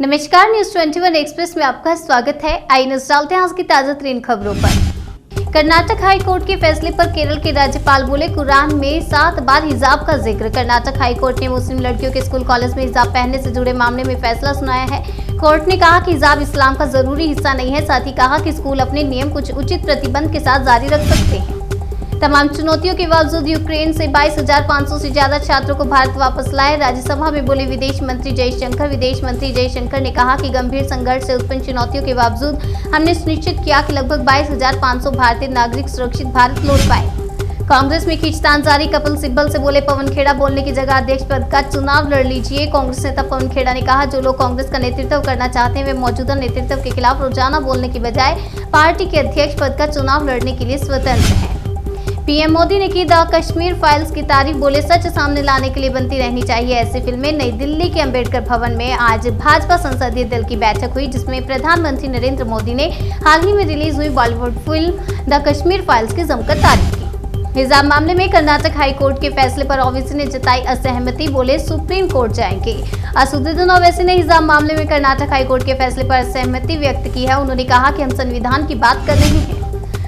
नमस्कार, news 21 express में आपका स्वागत है। आइए नजर डालते हैं आज की ताजा तरीन खबरों पर। कर्नाटक हाई कोर्ट के फैसले पर केरल के राज्यपाल बोले, कुरान में 7 बार हिजाब का जिक्र। कर्नाटक हाई कोर्ट ने मुस्लिम लड़कियों के स्कूल कॉलेज में हिजाब पहनने से जुड़े मामले में फैसला सुनाया है। कोर्ट ने कहा कि हिजाब इस्लाम का जरूरी हिस्सा नहीं है। साथ ही कहा कि स्कूल अपने नियम कुछ उचित प्रतिबंध के साथ जारी रख सकते हैं। तमाम चुनौतियों के बावजूद यूक्रेन से 22,500 से ज्यादा छात्रों को भारत वापस लाए। राज्यसभा में बोले विदेश मंत्री जयशंकर। विदेश मंत्री जयशंकर ने कहा कि गंभीर संघर्ष से उत्पन्न चुनौतियों के बावजूद हमने सुनिश्चित किया कि लगभग 22,500 भारतीय नागरिक सुरक्षित भारत लौट पाए। कांग्रेस में खींचतान जारी। कपिल सिब्बल से बोले पवन खेड़ा, बोलने की जगह अध्यक्ष पद का चुनाव लड़ लीजिए। कांग्रेस नेता पवन खेड़ा ने कहा, जो लोग कांग्रेस का नेतृत्व करना चाहते हैं वे मौजूदा नेतृत्व के खिलाफ रोजाना बोलने की बजाय पार्टी के अध्यक्ष पद का चुनाव लड़ने के लिए स्वतंत्र है। पीएम मोदी ने की द कश्मीर फाइल्स की तारीफ। बोले सच सामने लाने के लिए बनती रहनी चाहिए ऐसी फिल्में। नई दिल्ली के अंबेडकर भवन में आज भाजपा संसदीय दल की बैठक हुई, जिसमें प्रधानमंत्री नरेंद्र मोदी ने हाल ही में रिलीज हुई Bollywood film the Kashmir files की जमकर तारीफ की। हिजाब मामले में कर्नाटक हाई कोर्ट के फैसले पर ओवैसी ने जताई असहमति। बोले सुप्रीम कोर्ट जाएंगे। असदुद्दीन ओवैसी ने हिजाब मामले में कर्नाटक हाई कोर्ट के फैसले पर असहमति व्यक्त की है। उन्होंने कहा कि हम संविधान की बात कर रहे हैं।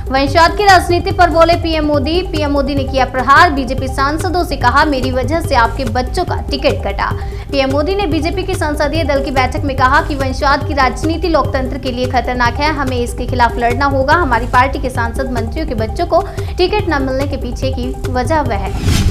वंशवाद की राजनीति पर बोले पीएम मोदी ने किया प्रहार। बीजेपी सांसदों से कहा, मेरी वजह से आपके बच्चों का टिकट कटा। पीएम मोदी ने बीजेपी की संसदीय दल की बैठक में कहा कि वंशवाद की राजनीति लोकतंत्र के लिए खतरनाक है। हमें इसके खिलाफ लड़ना होगा। हमारी पार्टी के सांसद मंत्रियों के बच्चों को टिकट न मिलने के पीछे की वजह वह है।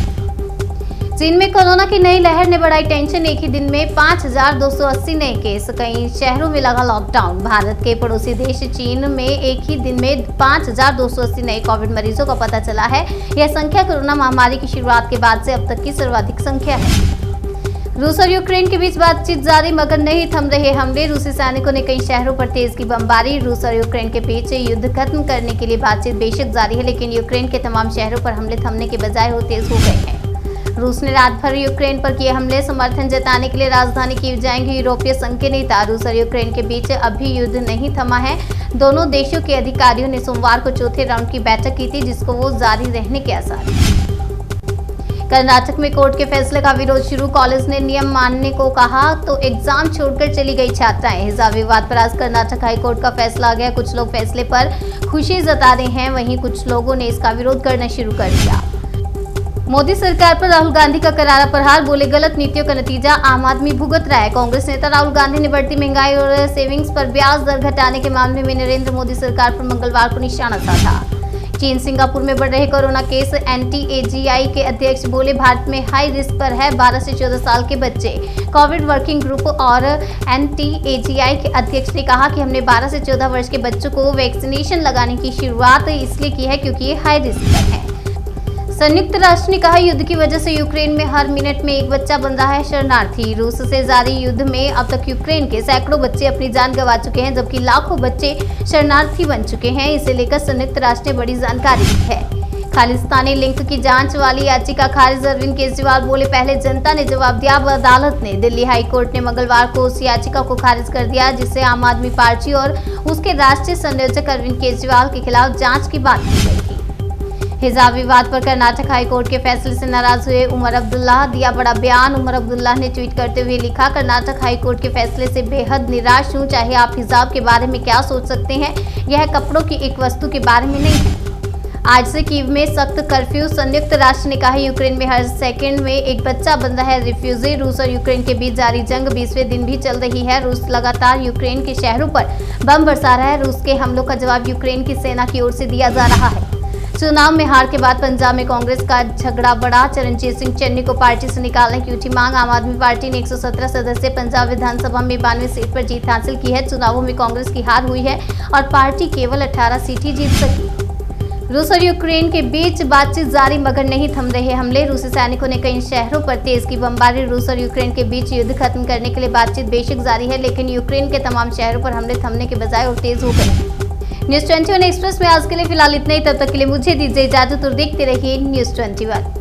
चीन में कोरोना की नई लहर ने बढ़ाई टेंशन। एक ही दिन में 5,280 नए केस। कई शहरों में लगा लॉकडाउन। भारत के पड़ोसी देश चीन में एक ही दिन में 5,280 नए कोविड मरीजों का पता चला है। यह संख्या कोरोना महामारी की शुरुआत के बाद से अब तक की सर्वाधिक संख्या है। रूस और यूक्रेन के बीच बातचीत जारी, मगर नहीं थम रहे हमले। रूसी सैनिकों ने कई शहरों पर तेज की बमबारी। रूस और यूक्रेन के बीच युद्ध खत्म करने के लिए बातचीत बेशक जारी है, लेकिन यूक्रेन के तमाम शहरों पर हमले थमने के बजाय वो तेज हो गए हैं। रूस ने रात भर यूक्रेन पर किए हमले। समर्थन जताने के लिए राजधानी कीव जाएंगे यूरोपीय संघ के नेता। रूस और यूक्रेन के बीच अभी युद्ध नहीं थमा है। दोनों देशों के अधिकारियों ने सोमवार को चौथे राउंड की बैठक की थी, जिसको वो जारी रहने के आसार हैं। कर्नाटक में कोर्ट के फैसले का विरोध शुरू। कॉलेज ने नियम मानने को कहा तो एग्जाम छोड़कर चली गई छात्राएं। हिजाब विवाद पर आज कर्नाटक हाई कोर्ट का फैसला आ गया। कुछ लोग फैसले पर खुशी जता रहे हैं, वहीं कुछ लोगों ने इसका विरोध करना शुरू कर दिया। मोदी सरकार पर राहुल गांधी का करारा प्रहार। बोले गलत नीतियों का नतीजा आम आदमी भुगत रहा है। कांग्रेस नेता राहुल गांधी ने बढ़ती महंगाई और सेविंग्स पर ब्याज दर घटाने के मामले में नरेंद्र मोदी सरकार पर मंगलवार को निशाना साधा। चीन सिंगापुर में बढ़ रहे कोरोना केस। NTAGI के अध्यक्ष बोले, भारत में हाई रिस्क पर है 12 से 14 साल के बच्चे। कोविड वर्किंग ग्रुप और NTAGI के अध्यक्ष ने कहा कि हमने 12 से 14 वर्ष के बच्चों को वैक्सीनेशन लगाने की शुरुआत इसलिए की है क्योंकि ये हाई रिस्क पर है। संयुक्त राष्ट्र ने कहा, युद्ध की वजह से यूक्रेन में हर मिनट में एक बच्चा बन रहा है शरणार्थी। रूस से जारी युद्ध में अब तक यूक्रेन के सैकड़ों बच्चे अपनी जान गंवा चुके हैं, जबकि लाखों बच्चे शरणार्थी बन चुके हैं। इसे लेकर संयुक्त राष्ट्र ने बड़ी जानकारी दी है। खालिस्तानी लिंक की जांच वाली याचिका खारिज। अरविंद केजरीवाल बोले, पहले जनता ने जवाब दिया, अब अदालत ने। दिल्ली हाई कोर्ट ने मंगलवार को उस याचिका को खारिज कर दिया, जिससे आम आदमी पार्टी और उसके राष्ट्रीय संयोजक अरविंद केजरीवाल के खिलाफ जांच की बात की गई थी। हिजाब विवाद पर कर्नाटक हाई कोर्ट के फैसले से नाराज हुए उमर अब्दुल्ला। दिया बड़ा बयान। उमर अब्दुल्ला ने ट्वीट करते हुए लिखा, कर्नाटक हाई कोर्ट के फैसले से बेहद निराश हूं। चाहे आप हिजाब के बारे में क्या सोच सकते हैं, यह कपड़ों की एक वस्तु के बारे में नहीं है। आज से कीव में सख्त कर्फ्यू। संयुक्त राष्ट्र ने कहा, यूक्रेन में हर सेकंड में एक बच्चा बन रहा है रिफ्यूजी। रूस और यूक्रेन के बीच जारी जंग 20वें दिन भी चल रही है। रूस लगातार यूक्रेन के शहरों पर बम बरसा रहा है। रूस के हमलों का जवाब यूक्रेन की सेना की ओर से दिया जा रहा है। चुनाव में हार के बाद पंजाब में कांग्रेस का झगड़ा बढ़ा। चरणजीत सिंह चन्नी को पार्टी से निकालने की उठी मांग। आम आदमी पार्टी ने 117 सदस्य पंजाब विधानसभा में 92 सीट पर जीत हासिल की है। चुनावों में कांग्रेस की हार हुई है और पार्टी केवल 18 सीट ही जीत सकी। रूस और यूक्रेन के बीच बातचीत जारी, मगर नहीं थम रहे हमले। रूसी सैनिकों ने कई शहरों पर तेज की बमबारी। रूस और यूक्रेन के बीच युद्ध खत्म करने के लिए बातचीत बेशक जारी है, लेकिन यूक्रेन के तमाम शहरों पर हमले थमने के बजाय और तेज हो गए। न्यूज 21 एक्सप्रेस में आज के लिए फिलहाल इतना ही। तब तक के लिए मुझे दीजिए इजाजत और देखते रहिए न्यूज 21।